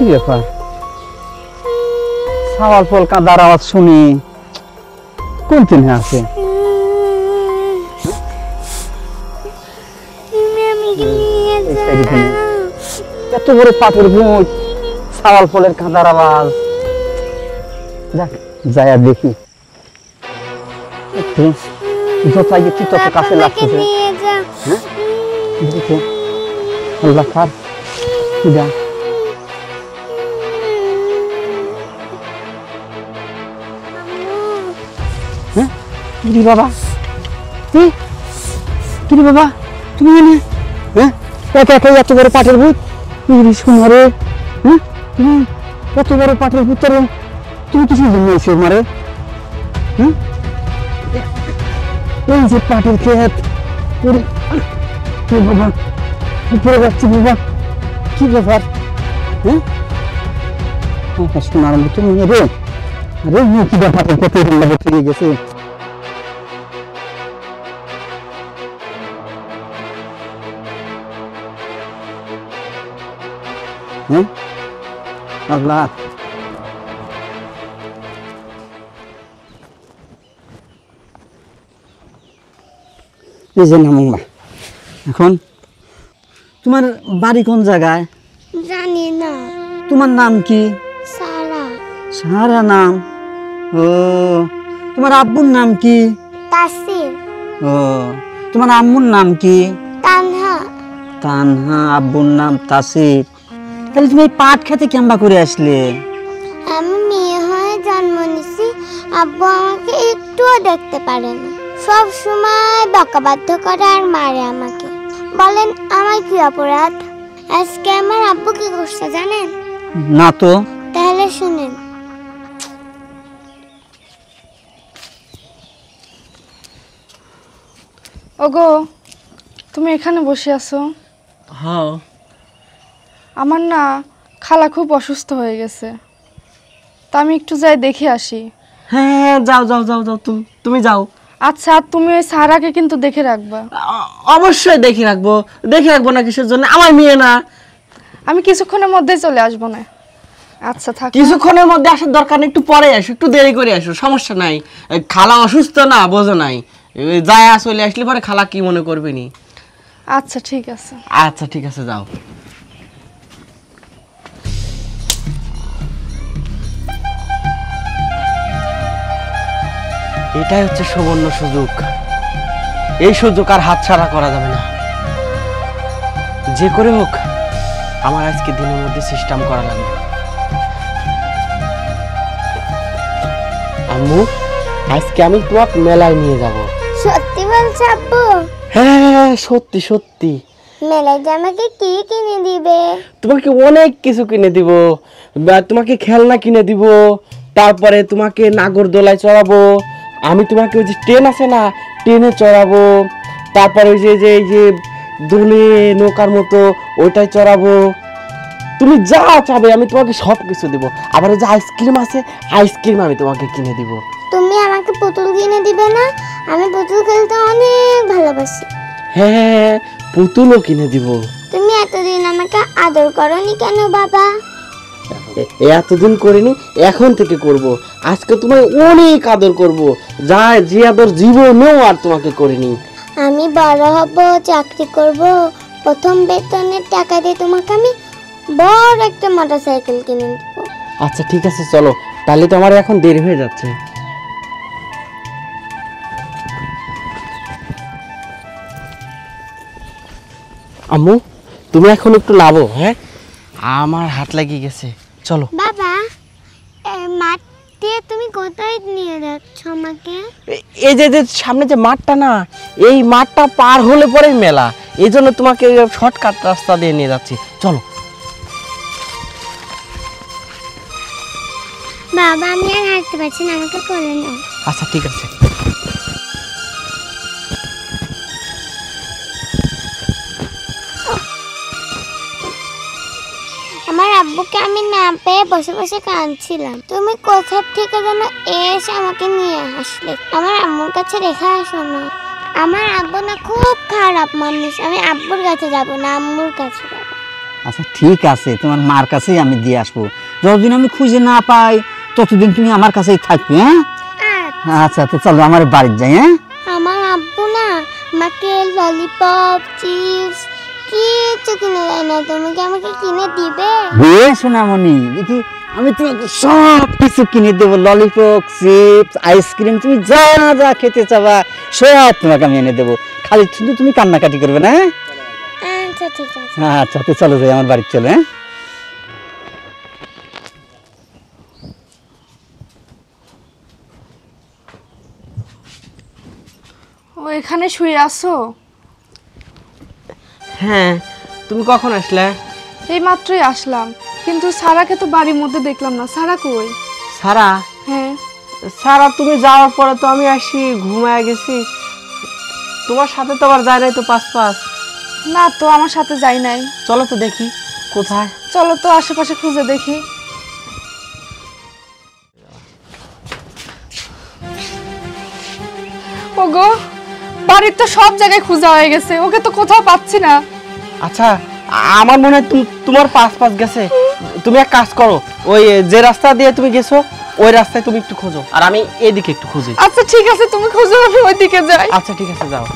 ব্যাপার সাওয়াল ফল কাদার আওয়াজ শুনি কোন তিনে আছে এত বড় পাথর ভূত সাওয়াল ফলের কাদার আওয়াজ যাক যায়া দেখি একটু যত আগে তত কাছে লাগতেছে হ্যাঁ দেখো আল্লাহ খার যা হ্যাঁ কি বাবা কি বাবা তুমি এনে হ্যাঁ একা একা এত বড় পাটের ভূত শোনা রে হ্যাঁ এত বড় পাটের ভূত তুমি কিছু জন্য এসে মারে হ্যাঁ এই যে পাটের ক্ষেত বাবা উপরে যাচ্ছি বাবা কি ব্যাপার হ্যাঁ শোনার মতো রে আরে কি ব্যাপার কত লাগে ফিরে গেছে হ্যাঁ আল্লাহ এই যে নামুঙ্গা এখন তোমার বাড়ি কোন জায়গায় জানি না তোমার নাম কি সারা সারা নাম ও তোমার আব্বুর নাম কি তাসির ও তোমার আম্মুর নাম কি তানহা তানহা আব্বুর নাম তাসির তাহলে তুমি এই পাট খেতে কেমবা করে আসলে আমি মেয়ে হয়ে জন্ম নিছি আব্বু আমাকে একটুও দেখতে পারে না সব সময় বকাবাধ্য করে আর মারে আমাকে বলেন আমার কি অপরাধ আজকে আমার আব্বু কি করছে জানেন না তো তাহলে শুনেন ওগো তুমি এখানে বসে আছো হ্যাঁ আমার না খালা খুব অসুস্থ হয়ে গেছে তা আমি একটু যাই দেখে আসি হ্যাঁ যাও যাও যাও যাও তুমি যাও আচ্ছা তুমি ওই সারাকে কিন্তু দেখে রাখবা অবশ্যই দেখে রাখবো না কিসের জন্য আমার মেয়ে না আমি কিছুক্ষণের মধ্যেই চলে আসবো না আচ্ছা থাক কিছুক্ষণের মধ্যে আসার দরকার নেই একটু পরে আসো একটু দেরি করে আসো সমস্যা নাই খালা অসুস্থ না বোঝো নাই যায় চলে আসলে পরে খালা কি মনে করবে নি আচ্ছা ঠিক আছে আচ্ছা ঠিক আছে যাও এটাই হচ্ছে সুবর্ণ সুযোগ এই সুযোগ আর হাতছাড়া করা যাবে না যে করে হোক আমার আজকে দিনের মধ্যে সিস্টেম করা লাগবে আম্মু আজকে আমি তোমাকে মেলায় নিয়ে যাব সত্যি বলছ আব্বু হ্যাঁ সত্যি সত্যি মেলায় যে আমাকে কি কিনে দিবে তোমাকে অনেক কিছু কিনে দিব তোমাকে খেলনা কিনে দিব তারপরে তোমাকে নাগরদোলায় চড়াবো আমি তোমাকে ওই যে ট্রেন আছে না ট্রেনে চড়াবো তারপরে ওই যে এই যে দোলে নৌকার মতো ওইটাই চড়াবো তুমি যা চাবে আমি তোমাকে সব কিছু দিব আবার ওই যে আইসক্রিম আছে আইসক্রিম আমি তোমাকে কিনে দিব তুমি আমাকে পুতুল কিনে দিবে না আমি পুতুল খেলতে অনেক ভালোবাসি হ্যাঁ পুতুলও কিনে দিব তুমি এতদিন আমাকে আদর করনি কেন বাবা এতদিন করিনি এখন থেকে করব আজকে তোমায় অনেক আদর করব যা যে আদর জীবনেও আর তোমাকে করিনি আমি বড় হব চাকরি করব প্রথম বেতনের টাকা দিয়ে তোমাকে আমি বড় একটা মোটরসাইকেল কিনে দেব আচ্ছা ঠিক আছে চলো তাহলে তো আমার এখন দেরি হয়ে যাচ্ছে আম্মু তুমি এখন একটু নাবো হ্যাঁ আমার হাত লাগিয়ে গেছে চলো বাবা মাঠ দিয়ে তুমি কোথায় নিয়ে যাচ্ছ আমাকে এই যে যে সামনে যে মাঠটা না এই মাঠটা পার হলে পরেই মেলা এই জন্য তোমাকে শর্টকাট রাস্তা দিয়ে নিয়ে যাচ্ছি চলো বাবা আমি আর হাঁটতে পারছি না আমাকে কোলে নাও আচ্ছা ঠিক আছে আমার আব্বুকে আমি না পেয়ে বসে বসে কাঁদছিলাম তুমি কোথা থেকে যেন এসে আমাকে নিয়ে আসলে আমার আম্মুর কাছে রেখে আসো না আমার আব্বু না খুব খারাপ মানুষ আমি আব্বুর কাছে যাব না আম্মুর কাছে যাব আচ্ছা ঠিক আছে, তোমার মার কাছেই আমি দিয়ে আসবো। যতদিন আমি খুঁজে না পাই ততদিন তুমি আমার কাছেই থাকবে। হ্যাঁ আচ্ছা, তো চলো আমার বাড়ির যাই। হ্যাঁ, আমার আব্বু না আমাকে ললিপপ চিপস কিছু কিনে দেয় না, তুমি কি আমাকে কিনে দিবে? সোনামণি দেখি আমি তোমাকে সব কিছু কিনে দেবো, ললিপপ চিপস আইসক্রিম, তুমি যা যা খেতে চাবা সব তোমাকে আমি এনে দেবো, খালি শুধু তুমি কান্নাকাটি করবে না। আচ্ছা ঠিক আছে। আচ্ছা, তো চলো যাই আমার বাড়ির চলো। হ্যাঁ, ও এখানে শুয়ে আছো? হ্যাঁ, তুমি কখন আসলে? এই মাত্রই আসলাম, কিন্তু সারাকে তো বাড়ির মধ্যে দেখলাম না। সারা কই? সারা? হ্যাঁ। সারা তুমি যাওয়ার পরে তো আমি আসি ঘুমায় গেছি, তোমার সাথে তো আবার যায় নাই তো পাঁচ। না তো, আমার সাথে যাই নাই। চলো তো দেখি কোথায়। চলো তো আশেপাশে খুঁজে দেখি। ওগো, বাড়ির তো সব জায়গায় খোঁজা হয়ে গেছে, ওকে তো কোথাও পাচ্ছি না। আচ্ছা, আমার মনে হয় তোমার পাঁচ গেছে। তুমি এক কাজ করো, ওই যে রাস্তা দিয়ে তুমি গেছো ওই রাস্তায় তুমি একটু খোঁজো, আর আমি এদিকে একটু খুঁজি। আচ্ছা ঠিক আছে, তুমি খোঁজো, আমি ওইদিকে যাই। আচ্ছা ঠিক আছে, যাও।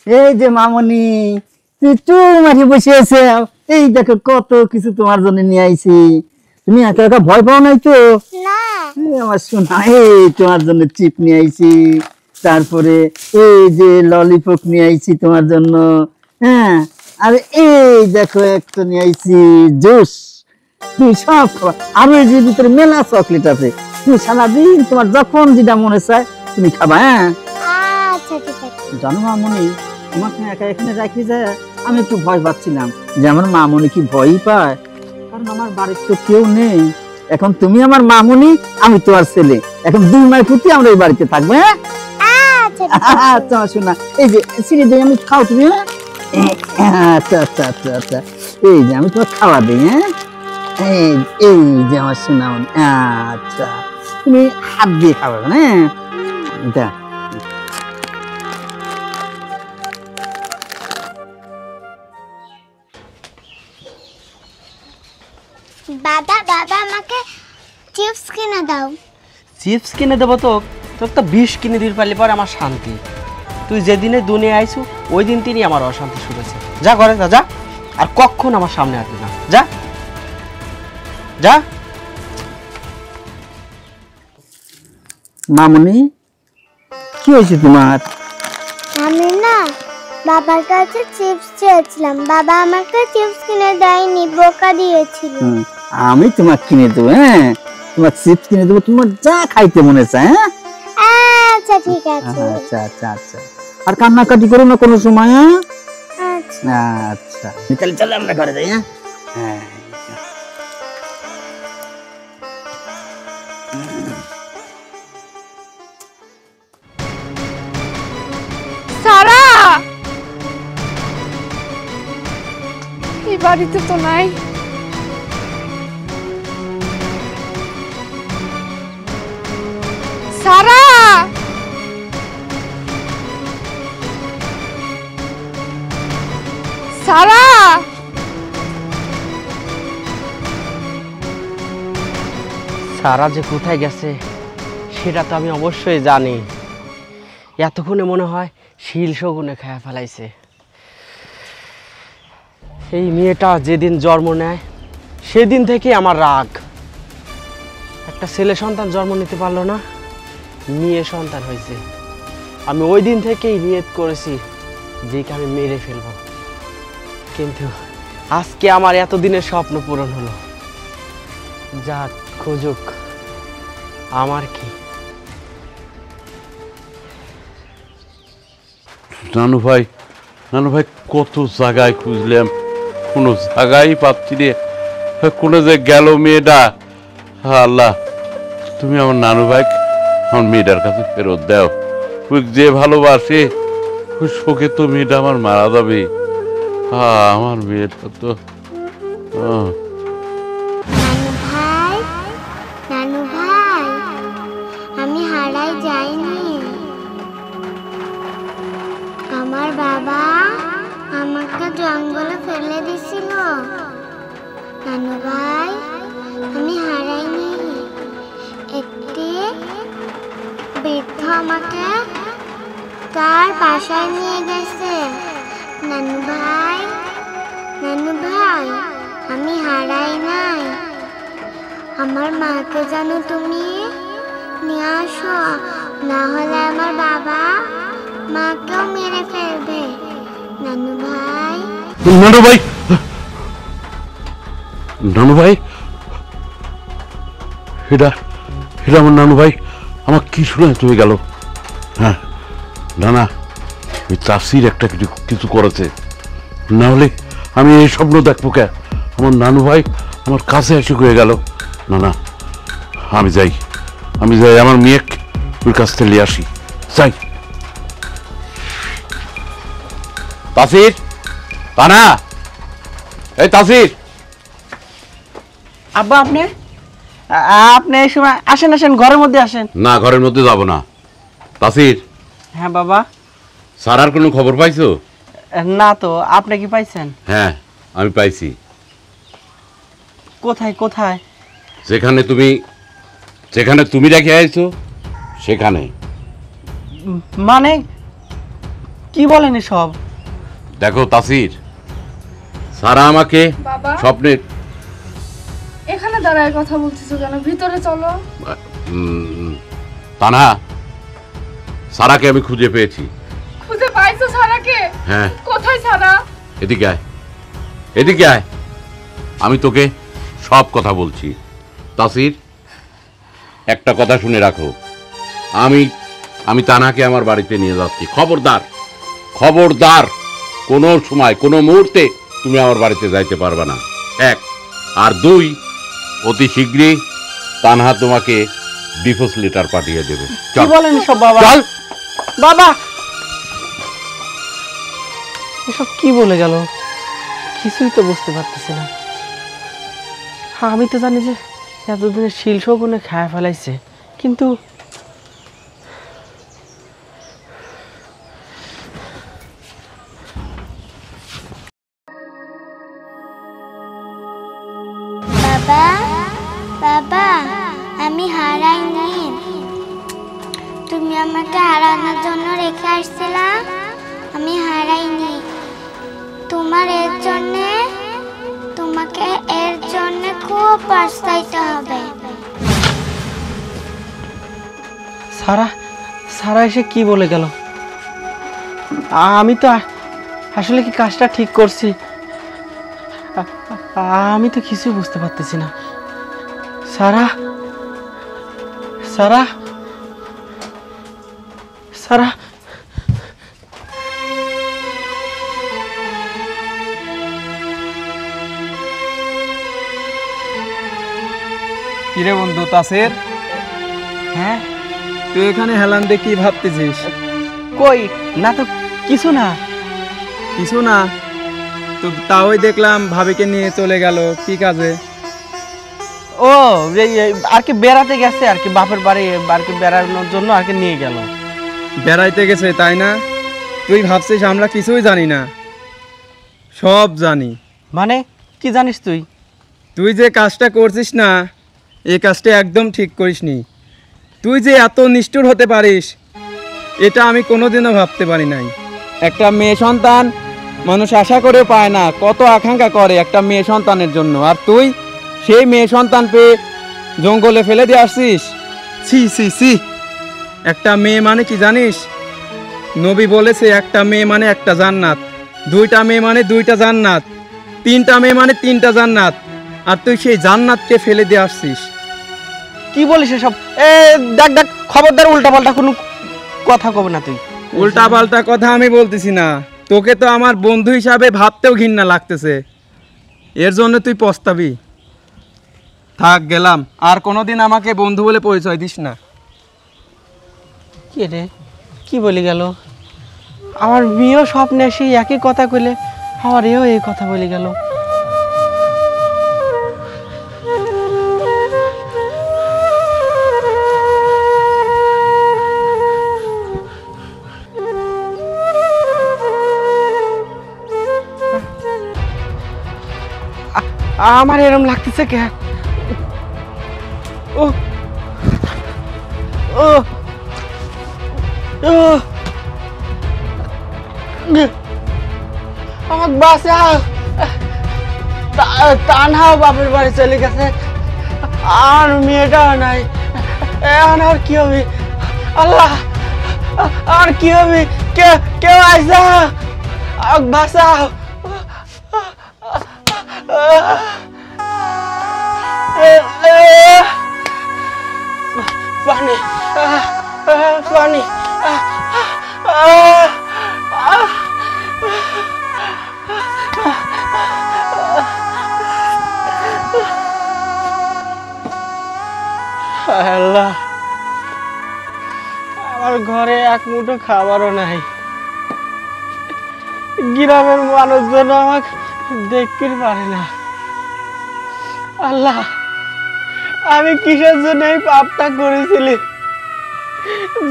এই যে মামনি, তুই মাঝে বসে আছে, এই দেখো কত কিছু তোমার জন্য নিয়ে আইছি। তুমি একা একা ভয় পাও নাই তো? না। আমার শোনা, এই তোমার জন্য চিপ নিয়ে আইছি, তারপরে এই যে ললিপপ নিয়ে আইছি তোমার জন্য। হ্যাঁ, আর এই দেখো একটা নিয়ে আইছি জুস, তুমি সব খাবা। আর এই যে ভিতরে মেলা চকলেট আছে, তুমি সারাদিন তোমার যখন যেটা মনে চায় তুমি খাবা। হ্যাঁ আচ্ছা ঠিক আছে। জানো মামনি, তোমাকে একা এখানে রাখি যায় আমি একটু ভয় পাচ্ছিলাম যে আমার মামনি কি ভয়ই পায়, কারণ আমার বাড়ির তো কেউ নেই। এখন তুমি আমার মামনি, আমি তোমার ছেলে, এখন 2 মাস প্রতি আমরা এই বাড়িতে থাকবো। হ্যাঁ আচ্ছা ঠিক আছে। আচ্ছা শোনা, এই যে সিঁড়ি দিয়ে আমি খাও তুমি। হ্যাঁ আচ্ছা আচ্ছা আচ্ছা আচ্ছা, এই যে আমি তোমার খাওয়া দিই। হ্যাঁ, এই এই যে আমার শোনা, আচ্ছা তুমি হাত দিয়ে খাবে। হ্যাঁ এটা দাদা দাদা আমাকে চিপস কিনে দাও। চিপস কিনে দেবো তো? তোর তো 20 কিনে দিতে পারলে পরে আমার শান্তি। তুই যেদিনে দুনিয়া আইছু ওই দিন তিনি আমার অশান্তি শুরু হয়েছে। যা ঘরে যা, যা, আর কখন আমার সামনে আসবি না। যা যা। মামনি, কি হয়েছে তোমার? আমি না বাবার কাছে চিপস চেয়েছিলাম, বাবা আমাকে চিপস কিনে দেয়নি, বোকা দিয়েছিল। আমি তোমাকে কিনে দেবো। হ্যাঁ, তোমার চিপস কিনে দেবো, তোমার যা খাইতে মনে চায়। হ্যাঁ আচ্ছা ঠিক আছে। আচ্ছা আচ্ছা আচ্ছা, আর কান্নাকাটি করো না কোনো সময়। হ্যাঁ আচ্ছা আচ্ছা, তাহলে চলো আমরা ঘরে যাই। হ্যাঁ হ্যাঁ সারা এই বাড়িতে তো নাই। সারা, সারা, সারা যে কোথায় গেছে সেটা তো আমি অবশ্যই জানি। এতক্ষণে মনে হয় শিল শগুনে খায়া ফেলাইছে। এই মেয়েটা যেদিন জন্ম নেয় সেদিন থেকে আমার রাগ। একটা ছেলে সন্তান জন্ম নিতে পারলো না, মেয়ে সন্তান হয়েছে। আমি ওই দিন থেকেই নিয়ত করেছি যে আমি মেরে ফেলবো, কিন্তু আজকে আমার এতদিনের স্বপ্ন পূরণ হলো। যাক, খুঁজুক, আমার কি। নানু ভাই কত জায়গায় খুঁজলাম, কোনো জায়গায় পাচ্ছি রে। কোনো যে গেল মেয়েটা। আল্লাহ, তুমি আমার নানু ভাই আমার মেয়েটার কাছে ফেরত দাও। ওই যে ভালোবাসে ওই শোকে তো মেয়েটা আমার মারা যাবে। আমার মেয়েটা তো নানু ভাই, নানু ভাই, আমি হারাই যাইনি। জঙ্গলে ফেলে দিছিল। নানু ভাই, আমি হারাইনি। একটি বৃদ্ধ আমাকে তার বাসায় নিয়ে গেছে। নানু ভাই, নানু ভাই, আমি হারাই নাই। আমার মাকে যেন তুমি নিয়ে আসো, না হলে আমার বাবা মাকেও মেরে ফেলবে। নানু ভাই, নানু ভাই, নানু ভাই, এটা এটা আমার নানু ভাই। আমার কি শুনে চলে গেল? হ্যাঁ, না না, ওই চাষির একটা কিছু করেছে, না হলে আমি এই স্বপ্ন দেখবো কে? আমার নানু ভাই আমার কাছে এসে হয়ে গেল। না না, আমি যাই, আমি যাই, আমার মেয়ে ওর কাছ থেকে নিয়ে আসি, যাই। তাসির, তানা, এই তাসির। আব্বা, আপনি আপনি এই সময় আসেন, আসেন, ঘরের মধ্যে আসেন। না, ঘরের মধ্যে যাব না। তাসির, হ্যাঁ বাবা। সারার কোনো খবর পাইছো? না তো, আপনি কি পাইছেন? হ্যাঁ, আমি পাইছি। কোথায় কোথায়? যেখানে তুমি রেখে আইছো সেখানে। মানে কি বলেন সব? দেখো তাসির, সারা আমাকে বাবা, স্বপ্নে এখানে দাঁড়ায় কথা বলছিস কেন? ভিতরে চলো। তানা, সারাকে আমি খুঁজে পেয়েছি। খুঁজে পাইছো সারাকে? হ্যাঁ। কোথায় সারা? এদিকে আয়, এদিকে আয়, আমি তোকে সব কথা বলছি। তাসির, একটা কথা শুনে রাখো, আমি তানাকে আমার বাড়িতে নিয়ে যাচ্ছি। খবরদার, খবরদার, কোনো সময় কোনো মুহূর্তে তুমি আমার বাড়িতে যাইতে পারবে না, এক। আর দুই, অতি শীঘ্রই তানহা তোমাকে ডিভোর্স লেটার পাঠিয়ে দেবে। কি বলেন সব বাবা? চল। বাবা, এসব কি বলে গেল? কিছুই তো বুঝতে পারতেছি না। হ্যাঁ, আমি তো জানি যে এতদিনে শিল শগুনে খায় ফেলাইছে, কিন্তু বাবা, বাবা, আমি হারাইনি। তুমি আমাকে হারানোর জন্য রেখে আসছিলা, আমি হারাইনি। তোমাকে এর জন্য খুব পস্তাইতে হবে। সারা সারা এসে কি বলে গেল? আমি তো আসলে কি কাজটা ঠিক করছি? আমি তো কিছুই বুঝতে পারতেছি না। সারা, সারা, সারা, কিরে বন্ধু তাসের, হ্যাঁ, তুই এখানে হেলান দিয়ে কি ভাবতেছিস? কই না তো, কিছু না। কিছু না তো, তাওই দেখলাম ভাবিকে নিয়ে চলে গেল। কি কাজে? ও এই আর কি বেড়াতে গেছে, আর কি বাপের বাড়ি আর কি বেড়ানোর জন্য আর কি নিয়ে গেল। বেড়াইতে গেছে তাই না? তুই ভাবছিস আমরা কিছুই জানি না? সব জানি। মানে কি জানিস তুই? তুই যে কাজটা করছিস না, এই কাজটা একদম ঠিক করিসনি। তুই যে এত নিষ্ঠুর হতে পারিস এটা আমি কোনোদিনও ভাবতে পারি নাই। একটা মেয়ে সন্তান মানুষ আশা করেও পায় না, কত আকাঙ্ক্ষা করে একটা মেয়ে সন্তানের জন্য, আর তুই সেই মেয়ে সন্তান পেয়ে জঙ্গলে ফেলে দিয়ে আসছিস। ছি ছি ছি! একটা মেয়ে মানে কি জানিস? নবী বলেছে একটা মেয়ে মানে একটা জান্নাত, দুইটা মেয়ে মানে দুইটা জান্নাত, তিনটা মেয়ে মানে তিনটা জান্নাত, আর তুই সেই জান্নাতকে ফেলে দিয়ে আসছিস। কি বলিস এসব? দেখ দেখ, খবরদার উল্টা পাল্টা কোনো কথা কবে না তুই। উল্টা পাল্টা কথা আমি বলতেছি না, তোকে তো আমার বন্ধু হিসাবে ভাবতেও ঘৃণা লাগতেছে। এর জন্য তুই পস্তাবি। থাক, গেলাম। আর কোনোদিন আমাকে বন্ধু বলে পরিচয় দিস না। কি রে, কি বলি গেল? আমার মেয়েও স্বপ্নে সেই একই কথা কইলে, আমার এও এই কথা বলে গেল। আমার এরম লাগতেছে কে? ও ও ও আমাকে বাঁচাও, তানহাও বাপের বাড়ি চলে গেছে, আর মেয়েটাও নাই, এখন আর কি হবে? আল্লাহ, আর কি হবে? কেউ আইসা আমাকে বাঁচাও। পানি পানি আল্লাহ, আমার ঘরে এক মুঠো খাবারও নাই, গ্রামের মানুষজন আমাকে দেখতে পারে না। আল্লাহ, আমি কিসের জন্য এই পাপটা করেছিলি,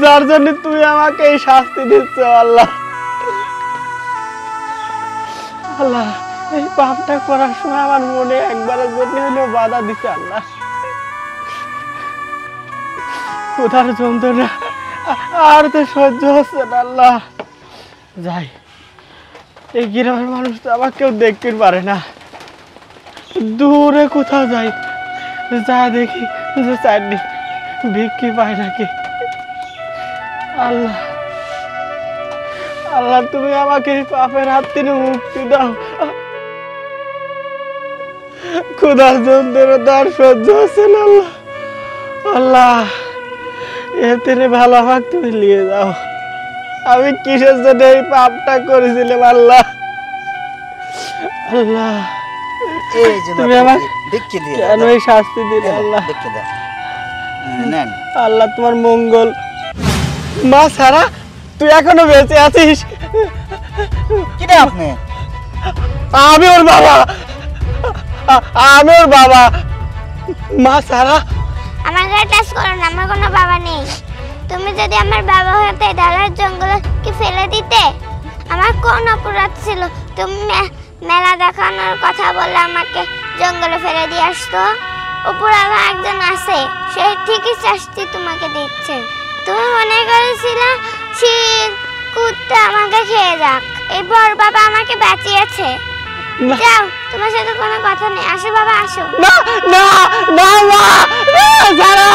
যার জন্য তুমি আমাকে এই শাস্তি দিচ্ছ? আল্লাহ, আল্লাহ, এই পাপটা করার সময় আমার মনে একবারের জন্য হলেও বাধা দিচ্ছে। আল্লাহ, কোথার যন্ত্রণা আর তো সহ্য হচ্ছে না। আল্লাহ, যাই, এই গ্রামের মানুষ তো আমার কেউ দেখতে পারে না, দূরে কোথাও যাই, যা দেখি যে চারটি বিক্রি পায় নাকি। আল্লাহ, আল্লাহ, তুমি আমাকে এই পাপের হাত থেকে মুক্তি দাও। ক্ষুধার যন্ত্রণা তো আর সহ্য হচ্ছে না। আল্লাহ, আল্লাহ, এর থেকে ভালো আমাকে তুমি নিয়ে যাও। আমি কিসের জন্য এই পাপটা করেছিলাম? আল্লাহ, আল্লাহ, তুমি আমাকে কেন এই শাস্তি দিলে? আল্লাহ, আল্লাহ, তোমার মঙ্গল। মা সারা, তুই এখনো বেঁচে আছিস? আমি ওর বাবা, আমি ওর বাবা। মা সারা, আমার গায়ে টাচ করো না, আমার কোনো বাবা নেই। তুমি যদি আমার বাবা হতে ডালার জঙ্গলকে ফেলে দিতে, আমার কোন অপরাধ ছিল? তুমি মেলা দেখানোর কথা বলে আমাকে জঙ্গলে ফেলে দিয়ে আসতো। উপরওয়ালা একজন আছে, সে ঠিকই শাস্তি তোমাকে দিচ্ছে। তুমি মনে করেছিলে শির কুত্তা আমাকে খেয়ে যাক, এই বড় বাবা আমাকে বাঁচিয়েছে। যাও, তোমার সাথে কোনো কথা নেই, আসো বাবা, আসো। না না না মা, সারা